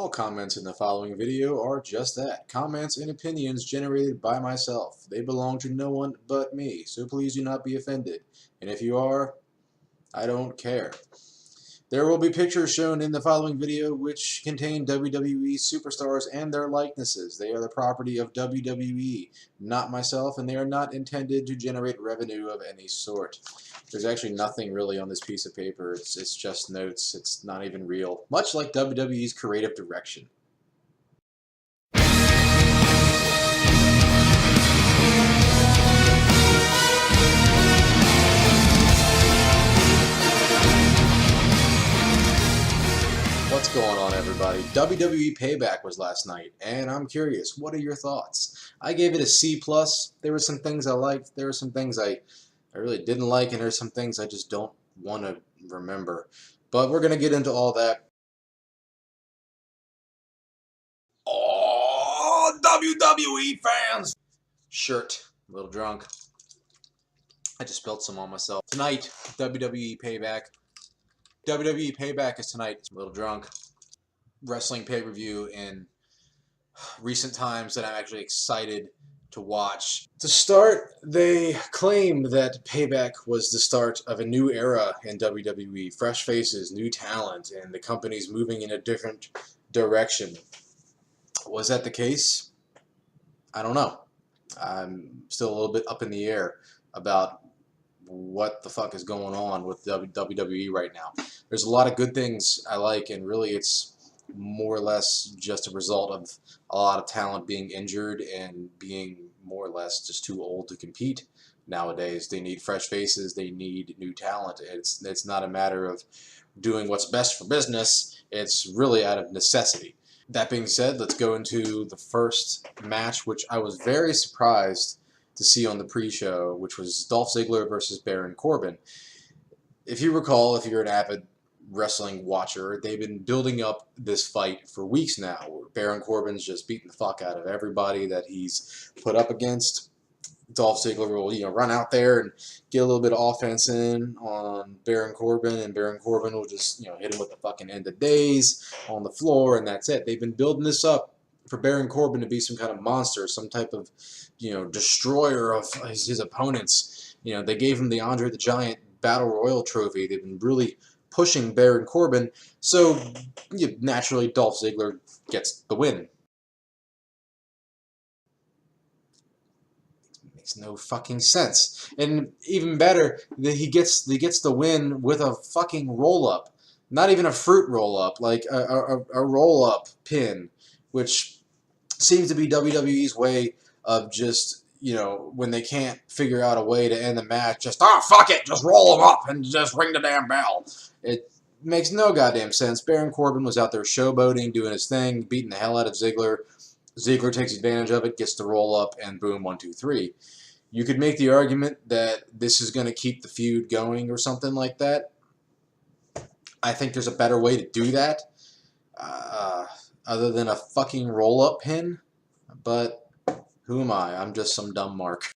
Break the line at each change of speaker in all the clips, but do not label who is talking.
All comments in the following video are just that, comments and opinions generated by myself. They belong to no one but me, so please do not be offended. And if you are, I don't care. There will be pictures shown in the following video which contain WWE superstars and their likenesses. They are the property of WWE, not myself, and they are not intended to generate revenue of any sort. There's actually nothing really on this piece of paper. It's just notes. It's not even real. Much like WWE's creative direction. What's going on, everybody? WWE Payback was last night, and I'm curious, what are your thoughts? I gave it a C+. There were some things I liked. There were some things I really didn't like, and there's some things I just don't want to remember. But we're going to get into all that. Oh, WWE fans! Shirt. A little drunk. I just spilled some on myself. Tonight, WWE Payback. WWE Payback is tonight. A little drunk. Wrestling pay-per-view in recent times that I'm actually excited to watch. To start, they claim that Payback was the start of a new era in WWE. Fresh faces, new talent, and the company's moving in a different direction. Was that the case? I don't know. I'm still a little bit up in the air about what the fuck is going on with WWE right now. There's a lot of good things I like, and really it's more or less just a result of a lot of talent being injured and being more or less just too old to compete nowadays. They need fresh faces. They need new talent. It's not a matter of doing what's best for business. It's really out of necessity. That being said, let's go into the first match, which I was very surprised to see on the pre-show, which was Dolph Ziggler versus Baron Corbin. If you recall, if you're an avid wrestling watcher, they've been building up this fight for weeks now, where Baron Corbin's just beating the fuck out of everybody that he's put up against. Dolph Ziggler will, run out there and get a little bit of offense in on Baron Corbin, and Baron Corbin will just, hit him with the fucking end of days on the floor, and that's it. They've been building this up for Baron Corbin to be some kind of monster, some type of, destroyer of his opponents. They gave him the Andre the Giant Battle Royal trophy. They've been really pushing Baron Corbin, so naturally Dolph Ziggler gets the win. Makes no fucking sense. And even better, that he gets the win with a fucking roll-up. Not even a fruit roll-up, like a roll-up pin, which seems to be WWE's way of just, when they can't figure out a way to end the match, just, fuck it, just roll them up and just ring the damn bell. It makes no goddamn sense. Baron Corbin was out there showboating, doing his thing, beating the hell out of Ziggler. Ziggler takes advantage of it, gets the roll up, and boom, 1, 2, 3. You could make the argument that this is going to keep the feud going or something like that. I think there's a better way to do that, other than a fucking roll-up pin, but who am I? I'm just some dumb mark.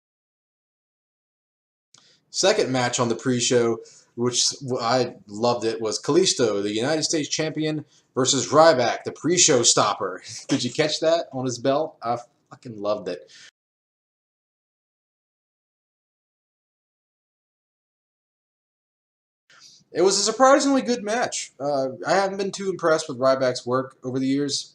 Second match on the pre-show, which I loved it, was Callisto, the United States Champion, versus Ryback, the pre-show stopper. Did you catch that on his belt? I fucking loved it. It was a surprisingly good match. I haven't been too impressed with Ryback's work over the years.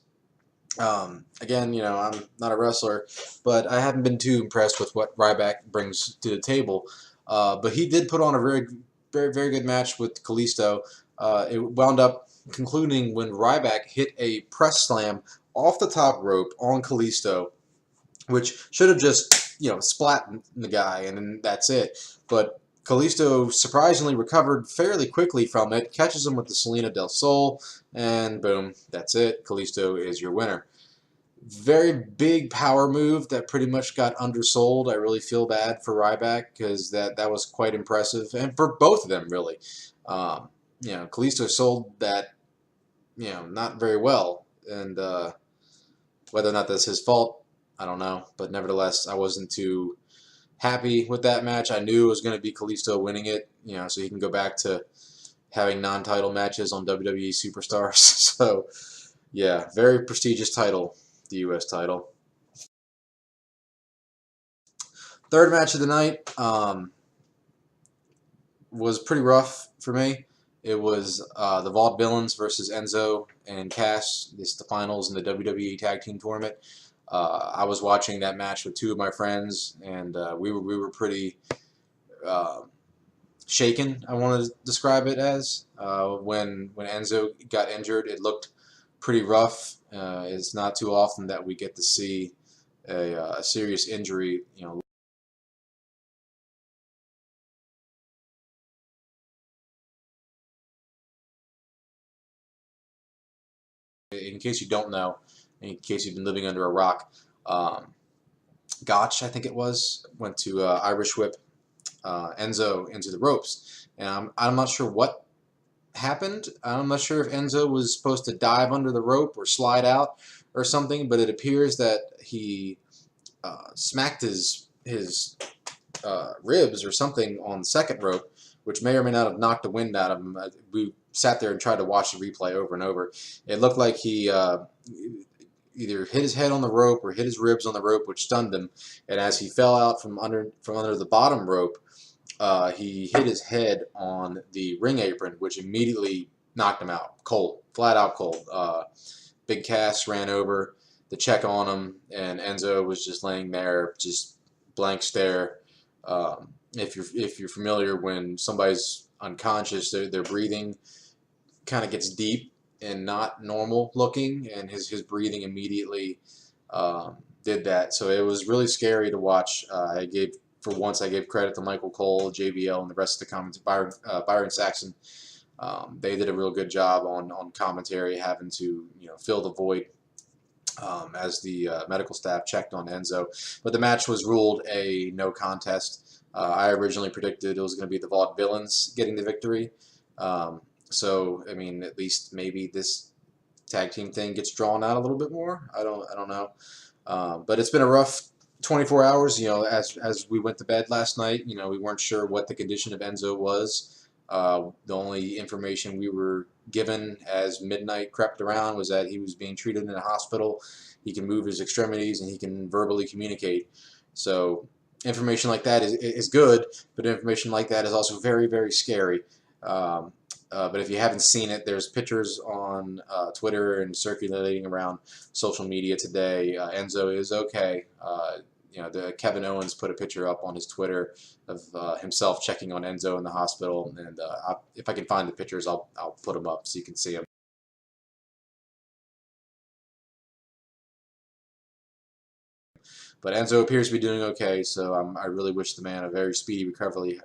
Again, I'm not a wrestler, but I haven't been too impressed with what Ryback brings to the table. But he did put on a very, very, very good match with Callisto. It wound up concluding when Ryback hit a press slam off the top rope on Callisto, which should have just, splatted the guy, and then that's it. But Callisto surprisingly recovered fairly quickly from it, catches him with the Selena del Sol, and boom, that's it. Callisto is your winner. Very big power move that pretty much got undersold. I really feel bad for Ryback because that was quite impressive, and for both of them, really. Callisto sold that, not very well, and whether or not that's his fault, I don't know. But nevertheless, I wasn't too happy with that match. I knew it was going to be Callisto winning it, so he can go back to having non-title matches on WWE Superstars. So Yeah, very prestigious title, the U.S. title. Third match of the night was pretty rough for me. It was the Vaudevillains versus Enzo and Cass. This is the finals in the WWE Tag Team Tournament. I was watching that match with two of my friends, and we were pretty shaken. I want to describe it as when Enzo got injured, it looked pretty rough. It's not too often that we get to see a serious injury, you know. In case you don't know, in case you've been living under a rock, Gotch, I think it was, went to Irish Whip Enzo into the ropes. And I'm not sure what happened. I'm not sure if Enzo was supposed to dive under the rope or slide out or something, but it appears that he smacked his ribs or something on the second rope, which may or may not have knocked the wind out of him. We sat there and tried to watch the replay over and over. It looked like he either hit his head on the rope or hit his ribs on the rope, which stunned him. And as he fell out from under the bottom rope, he hit his head on the ring apron, which immediately knocked him out cold, flat out cold. Big Cass ran over to check on him, and Enzo was just laying there, just blank stare. If you're familiar, when somebody's unconscious, their breathing kind of gets deep and not normal looking, and his breathing immediately did that. So it was really scary to watch. For once, I gave credit to Michael Cole, JBL, and the rest of the comments. Byron Saxon. They did a real good job on commentary, having to fill the void as the medical staff checked on Enzo. But the match was ruled a no contest. I originally predicted it was going to be the Vaudevillains getting the victory. So I mean, at least maybe this tag team thing gets drawn out a little bit more. I don't know. But it's been a rough 24 hours. As we went to bed last night, we weren't sure what the condition of Enzo was. The only information we were given as midnight crept around was that he was being treated in a hospital. He can move his extremities and he can verbally communicate. So information like that is good, but information like that is also very, very scary. But if you haven't seen it, there's pictures on Twitter and circulating around social media today. Enzo is okay. Kevin Owens put a picture up on his Twitter of himself checking on Enzo in the hospital, and if I can find the pictures, I'll put them up so you can see them. But Enzo appears to be doing okay, so I really wish the man a very speedy recovery.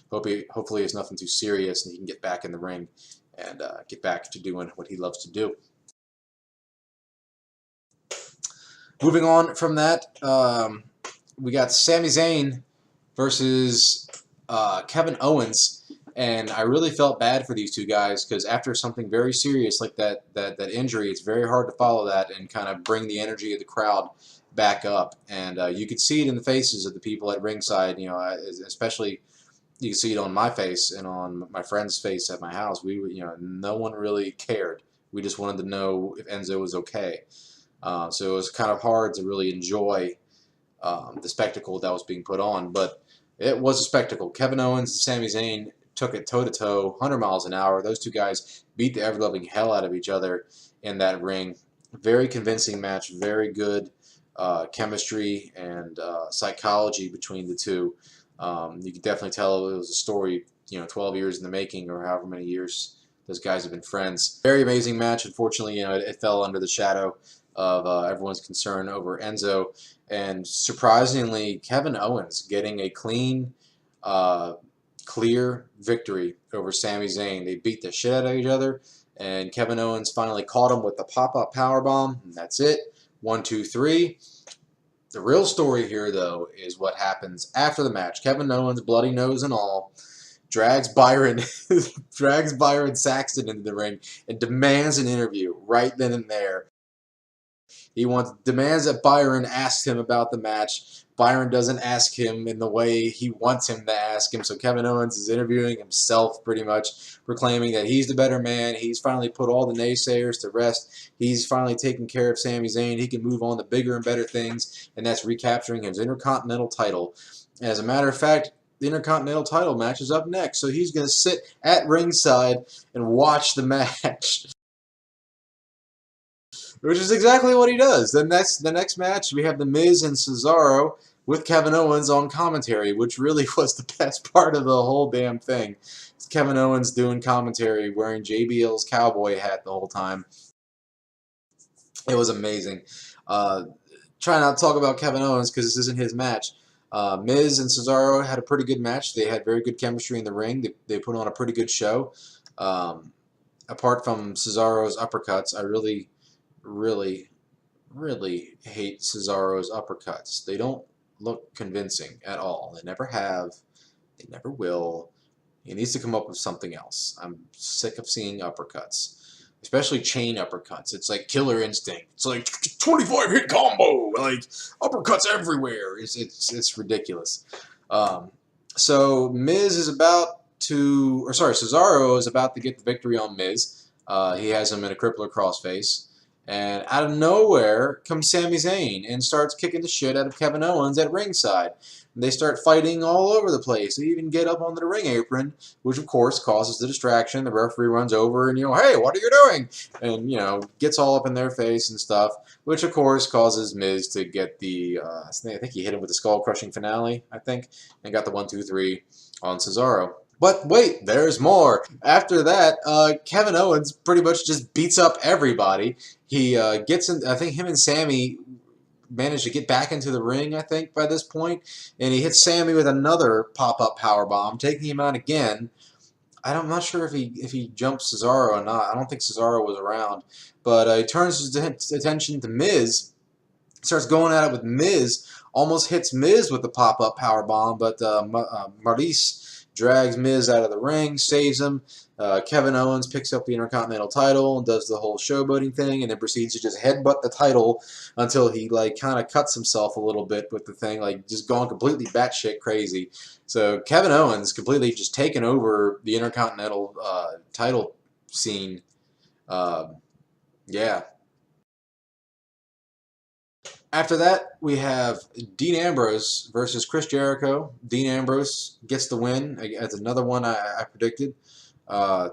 Hopefully it's nothing too serious, and he can get back in the ring and get back to doing what he loves to do. Moving on from that, we got Sami Zayn versus Kevin Owens, and I really felt bad for these two guys because after something very serious like that injury, it's very hard to follow that and kind of bring the energy of the crowd back up. And you could see it in the faces of the people at ringside. Especially you can see it on my face and on my friend's face at my house. No one really cared. We just wanted to know if Enzo was okay. So it was kind of hard to really enjoy the spectacle that was being put on, but it was a spectacle. Kevin Owens and Sami Zayn took it toe-to-toe, 100 miles an hour. Those two guys beat the ever-loving hell out of each other in that ring. Very convincing match, very good chemistry and psychology between the two. You could definitely tell it was a story, 12 years in the making or however many years those guys have been friends. Very amazing match. Unfortunately, it fell under the shadow of everyone's concern over Enzo. And surprisingly, Kevin Owens getting a clean, clear victory over Sami Zayn. They beat the shit out of each other, and Kevin Owens finally caught him with the pop-up powerbomb, and that's it. 1, 2, 3. The real story here, though, is what happens after the match. Kevin Owens, bloody nose and all, drags Byron Saxton into the ring and demands an interview right then and there. He demands that Byron ask him about the match. Byron doesn't ask him in the way he wants him to ask him. So Kevin Owens is interviewing himself pretty much, proclaiming that he's the better man. He's finally put all the naysayers to rest. He's finally taken care of Sami Zayn. He can move on to bigger and better things, and that's recapturing his Intercontinental title. As a matter of fact, the Intercontinental title match is up next. So he's going to sit at ringside and watch the match. Which is exactly what he does. The next match, we have The Miz and Cesaro with Kevin Owens on commentary, which really was the best part of the whole damn thing. It's Kevin Owens doing commentary, wearing JBL's cowboy hat the whole time. It was amazing. Try not to talk about Kevin Owens because this isn't his match. Miz and Cesaro had a pretty good match. They had very good chemistry in the ring. They put on a pretty good show. Apart from Cesaro's uppercuts, I really hate Cesaro's uppercuts. They don't look convincing at all. They never have. They never will. He needs to come up with something else. I'm sick of seeing uppercuts, especially chain uppercuts. It's like Killer Instinct. It's like 25 hit combo, like uppercuts everywhere. It's ridiculous. So Miz is about to, or sorry, Cesaro is about to get the victory on Miz. He has him in a crippler crossface. And out of nowhere comes Sami Zayn and starts kicking the shit out of Kevin Owens at ringside. And they start fighting all over the place. They even get up onto the ring apron, which of course causes the distraction. The referee runs over and, hey, what are you doing? And, gets all up in their face and stuff, which of course causes Miz to get the, I think he hit him with the skull-crushing finale, and got the 1, 2, 3 on Cesaro. But wait, there's more. After that, Kevin Owens pretty much just beats up everybody. He gets in, I think him and Sami managed to get back into the ring, I think, by this point. And he hits Sami with another pop-up powerbomb, taking him out again. I'm not sure if he jumps Cesaro or not. I don't think Cesaro was around. But he turns his attention to Miz, starts going at it with Miz, almost hits Miz with the pop-up powerbomb, but Maurice drags Miz out of the ring, saves him. Kevin Owens picks up the Intercontinental title and does the whole showboating thing, and then proceeds to just headbutt the title until he kind of cuts himself a little bit with the thing, just going completely batshit crazy. So Kevin Owens completely just taken over the Intercontinental title scene. Yeah. After that, we have Dean Ambrose versus Chris Jericho. Dean Ambrose gets the win. That's another one I predicted.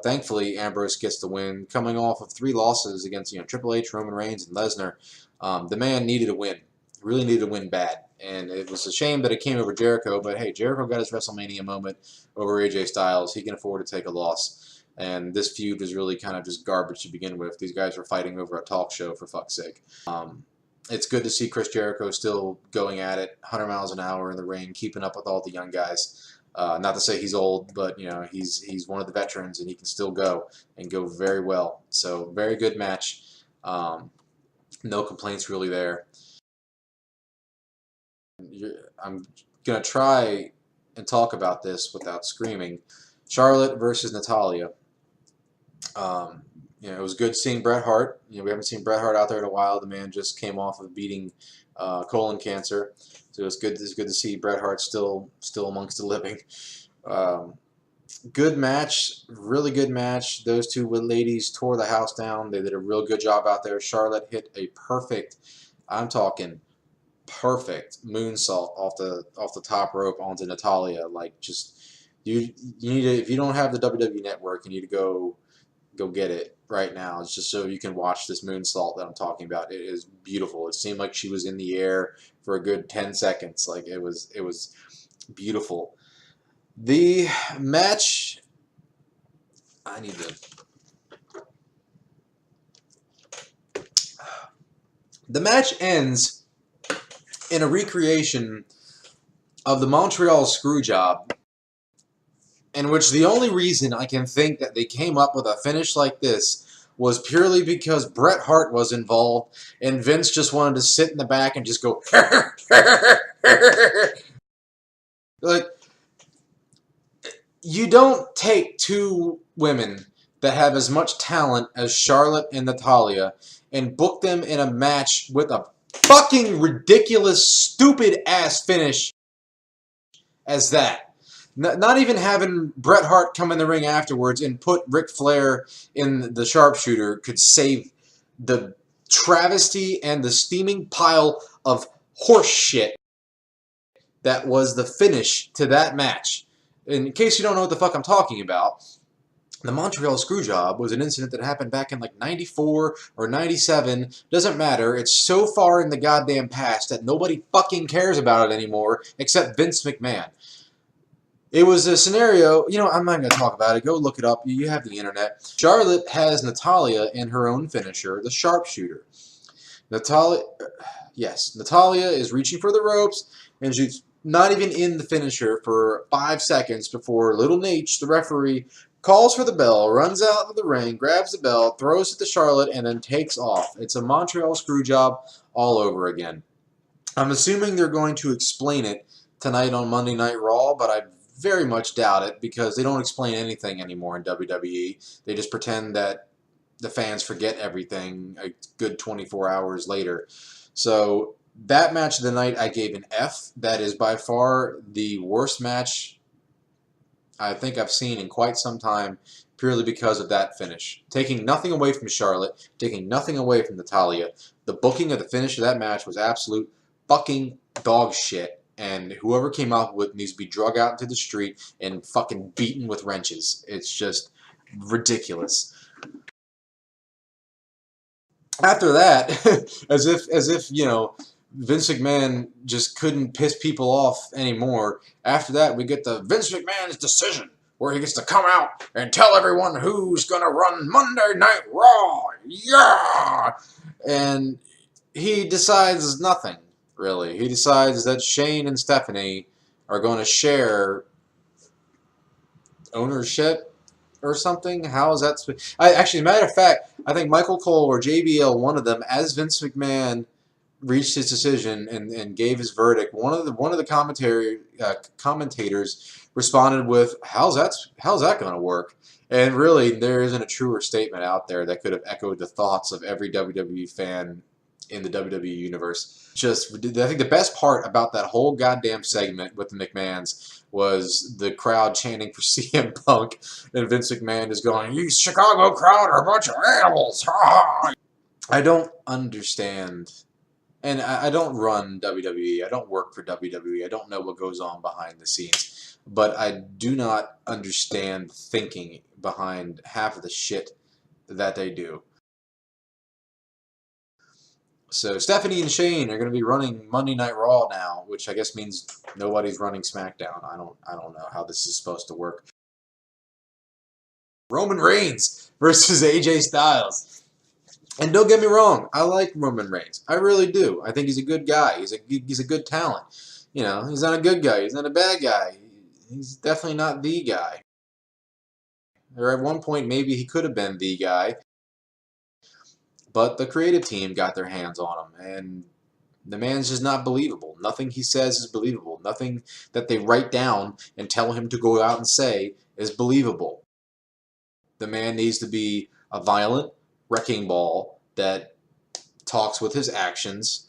Thankfully, Ambrose gets the win, coming off of 3 losses against Triple H, Roman Reigns, and Lesnar. The man needed a win. Really needed a win bad. And it was a shame that it came over Jericho, but hey, Jericho got his WrestleMania moment over AJ Styles. He can afford to take a loss. And this feud was really kind of just garbage to begin with. These guys were fighting over a talk show, for fuck's sake. It's good to see Chris Jericho still going at it, 100 miles an hour in the ring, keeping up with all the young guys. Not to say he's old, but he's one of the veterans, and he can still go and go very well. So very good match. No complaints really there. I'm gonna try and talk about this without screaming. Charlotte versus Natalya. It was good seeing Bret Hart. We haven't seen Bret Hart out there in a while. The man just came off of beating colon cancer, so it's good to see Bret Hart still amongst the living. Good match, really good match. Those two ladies tore the house down. They did a real good job out there. Charlotte hit a perfect, I'm talking perfect moonsault off the top rope onto Natalya. You need to, if you don't have the WWE Network, you need to go get it right now. It's just so you can watch this moonsault that I'm talking about. It is beautiful. It seemed like she was in the air for a good 10 seconds. It was beautiful. The match, the match ends in a recreation of the Montreal Screwjob, in which the only reason I can think that they came up with a finish like this was purely because Bret Hart was involved, and Vince just wanted to sit in the back and just go, you don't take 2 women that have as much talent as Charlotte and Natalya and book them in a match with a fucking ridiculous, stupid-ass finish as that. Not even having Bret Hart come in the ring afterwards and put Ric Flair in the sharpshooter could save the travesty and the steaming pile of horse shit that was the finish to that match. In case you don't know what the fuck I'm talking about, the Montreal Screwjob was an incident that happened back in like 94 or 97. Doesn't matter. It's so far in the goddamn past that nobody fucking cares about it anymore except Vince McMahon. It was a scenario, you know, I'm not going to talk about it. Go look it up. You have the internet. Charlotte has Natalya in her own finisher, the sharpshooter. Natalya is reaching for the ropes, and she's not even in the finisher for 5 seconds before Little Nate, the referee, calls for the bell, runs out of the ring, grabs the bell, throws it to Charlotte, and then takes off. It's a Montreal Screwjob all over again. I'm assuming they're going to explain it tonight on Monday Night Raw, but I very much doubt it because they don't explain anything anymore in WWE. They just pretend that the fans forget everything a good 24 hours later. So that match of the night I gave an F. That is by far the worst match I think I've seen in quite some time, purely because of that finish. Taking nothing away from Charlotte, taking nothing away from Natalya, the booking of the finish of that match was absolute fucking dog shit. And whoever came up with it needs to be drug out into the street and fucking beaten with wrenches. It's just ridiculous. After that, as if you know, Vince McMahon just couldn't piss people off anymore. After that, we get the Vince McMahon's decision, where he gets to come out and tell everyone who's gonna run Monday Night Raw. Yeah, and he decides nothing really. He decides that Shane and Stephanie are going to share ownership or something. How is that? Actually, matter of fact, I think Michael Cole or JBL, one of them, as Vince McMahon reached his decision and gave his verdict, one of the commentators responded with, how's that going to work? And really, there isn't a truer statement out there that could have echoed the thoughts of every WWE fan in the WWE universe. Just, I think the best part about that whole goddamn segment with the McMahons was the crowd chanting for CM Punk, and Vince McMahon is going, "You Chicago crowd are a bunch of animals." I don't understand. And I don't run WWE. I don't work for WWE. I don't know what goes on behind the scenes. But I do not understand thinking behind half of the shit that they do. So Stephanie and Shane are going to be running Monday Night Raw now, which I guess means nobody's running SmackDown. I don't know how this is supposed to work. Roman Reigns versus AJ Styles. And don't get me wrong, I like Roman Reigns. I really do. I think he's a good guy. He's a good talent. You know, he's not a good guy. He's not a bad guy. He's definitely not the guy. Or at one point, maybe he could have been the guy. But the creative team got their hands on him, and the man's just not believable. Nothing he says is believable. Nothing that they write down and tell him to go out and say is believable. The man needs to be a violent wrecking ball that talks with his actions,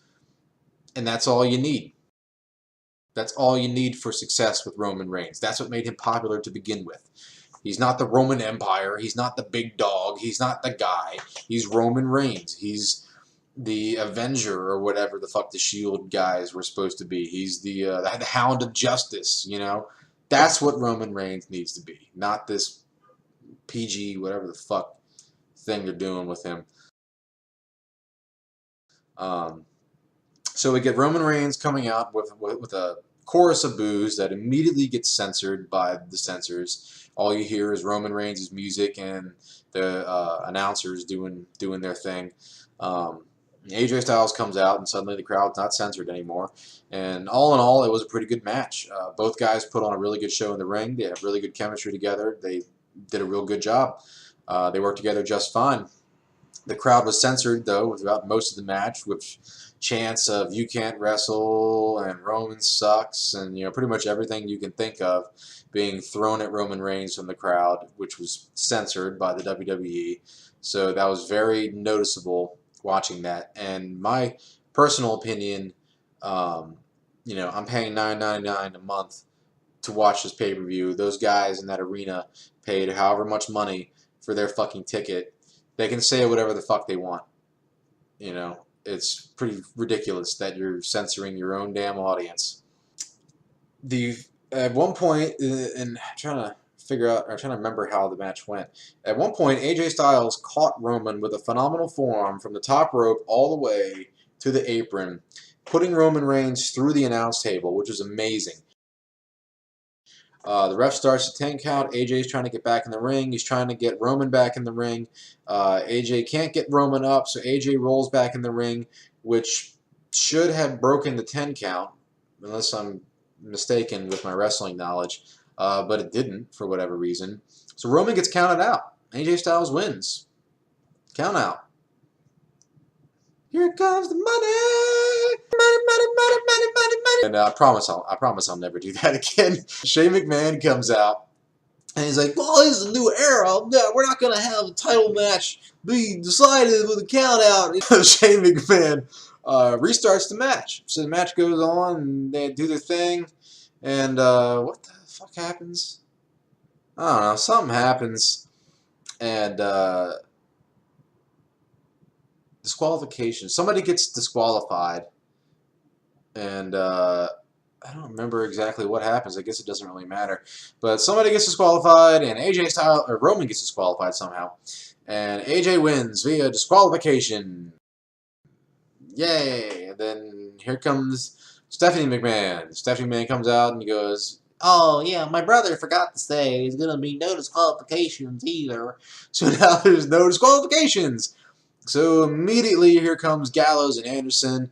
and that's all you need. That's all you need for success with Roman Reigns. That's what made him popular to begin with. He's not the Roman Empire. He's not the big dog. He's not the guy. He's Roman Reigns. He's the Avenger or whatever the fuck the Shield guys were supposed to be. He's the Hound of Justice, you know? That's what Roman Reigns needs to be, not this PG, whatever the fuck thing they're doing with him. So we get Roman Reigns coming out with a chorus of boos that immediately gets censored by the censors. All you hear is Roman Reigns' music and the announcers doing their thing. AJ Styles comes out, and suddenly the crowd's not censored anymore. And all in all, it was a pretty good match. Both guys put on a really good show in the ring. They have really good chemistry together. They did a real good job. They worked together just fine. The crowd was censored, though, throughout most of the match, with chants of "you can't wrestle" and "Roman sucks," and pretty much everything you can think of being thrown at Roman Reigns from the crowd, which was censored by the WWE. So that was very noticeable watching that. And my personal opinion, you know, I'm paying $9.99 a month to watch this pay-per-view. Those guys in that arena paid however much money for their fucking ticket. They can say whatever the fuck they want. You know, it's pretty ridiculous that you're censoring your own damn audience. At one point, and trying to figure out, or trying to remember how the match went. At one point, AJ Styles caught Roman with a phenomenal forearm from the top rope all the way to the apron, putting Roman Reigns through the announce table, which was amazing. The ref starts a 10 count. AJ's trying to get back in the ring. He's trying to get Roman back in the ring. AJ can't get Roman up, so AJ rolls back in the ring, which should have broken the 10 count, unless I'm mistaken with my wrestling knowledge, but it didn't for whatever reason. So Roman gets counted out. AJ Styles wins. Count out. Here comes the money, money, money, money, money, money, money. And I promise I'll never do that again. Shane McMahon comes out and he's like, "Well, this is a new era. No, we're not gonna have a title match be decided with a count out." Shane McMahon restarts the match. So the match goes on and they do their thing. And what the fuck happens? I don't know. Something happens, and disqualification. Somebody gets disqualified, and I don't remember exactly what happens. I guess it doesn't really matter. But somebody gets disqualified, and Roman gets disqualified somehow, and AJ wins via disqualification. Yay! And then here comes Stephanie McMahon. Stephanie McMahon comes out and he goes, "Oh, yeah, my brother forgot to say there's going to be no disqualifications either." So now there's no disqualifications. So immediately here comes Gallows and Anderson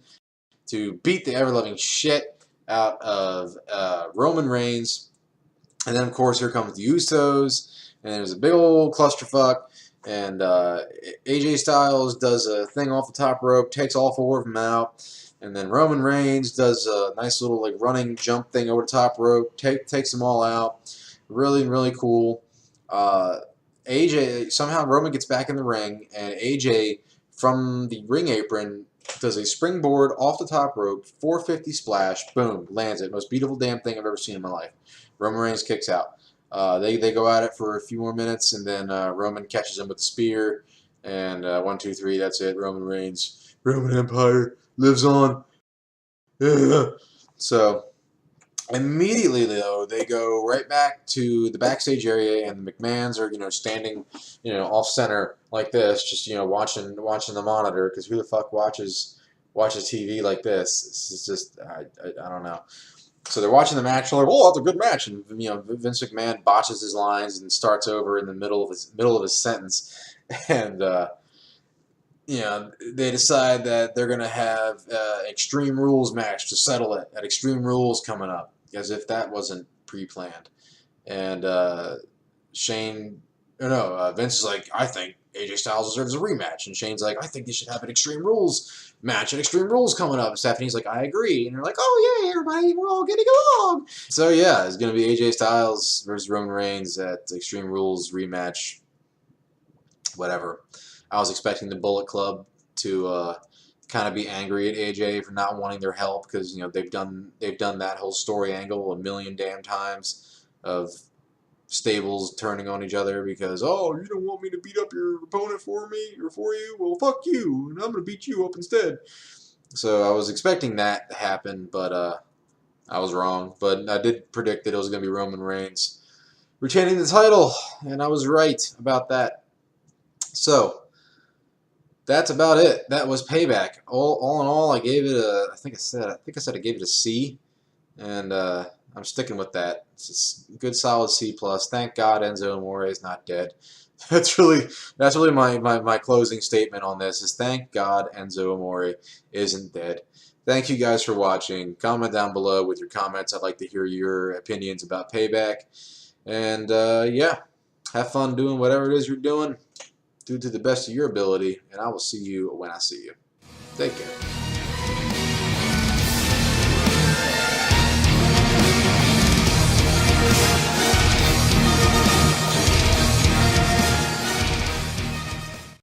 to beat the ever-loving shit out of Roman Reigns. And then, of course, here comes the Usos. And there's a big old clusterfuck. And AJ Styles does a thing off the top rope, takes all four of them out. And then Roman Reigns does a nice little like running jump thing over the top rope, takes them all out. Really, really cool. AJ, somehow Roman gets back in the ring, and AJ, from the ring apron, does a springboard off the top rope, 450 splash, boom, lands it. Most beautiful damn thing I've ever seen in my life. Roman Reigns kicks out. They go at it for a few more minutes, and then Roman catches him with the spear, and 1, 2, 3, that's it. Roman Reigns, Roman Empire lives on. Yeah. So immediately, though, they go right back to the backstage area, and the McMahons are, standing, off center like this, just, watching the monitor, because who the fuck watches TV like this? This is just, I don't know. So they're watching the match, they're like, "Oh, that's a good match," and Vince McMahon botches his lines and starts over in the middle of his sentence, and they decide that they're gonna have Extreme Rules match to settle it at Extreme Rules coming up, as if that wasn't pre-planned. And Vince is like, "I think AJ Styles deserves a rematch," and Shane's like, "I think they should have an Extreme Rules match at Extreme Rules coming up." And Stephanie's like, "I agree," and they're like, "Oh yeah, everybody, we're all getting along." So yeah, it's gonna be AJ Styles versus Roman Reigns at Extreme Rules rematch. Whatever. I was expecting the Bullet Club to kind of be angry at AJ for not wanting their help, because they've done that whole story angle a million damn times of stables turning on each other because, "Oh, you don't want me to beat up your opponent for me or for you? Well, fuck you, and I'm gonna beat you up instead." So I was expecting that to happen, but I was wrong. But I did predict that it was gonna be Roman Reigns retaining the title, and I was right about that. So that's about it. That was Payback. All in all, I gave it a. I think I said I gave it a C, and I'm sticking with that. It's a good, solid C plus. Thank God Enzo Amore is not dead. That's really my closing statement on this. Is thank God Enzo Amore isn't dead. Thank you guys for watching. Comment down below with your comments. I'd like to hear your opinions about Payback. And yeah, have fun doing whatever it is you're doing. Do to the best of your ability, and I will see you when I see you. Take care.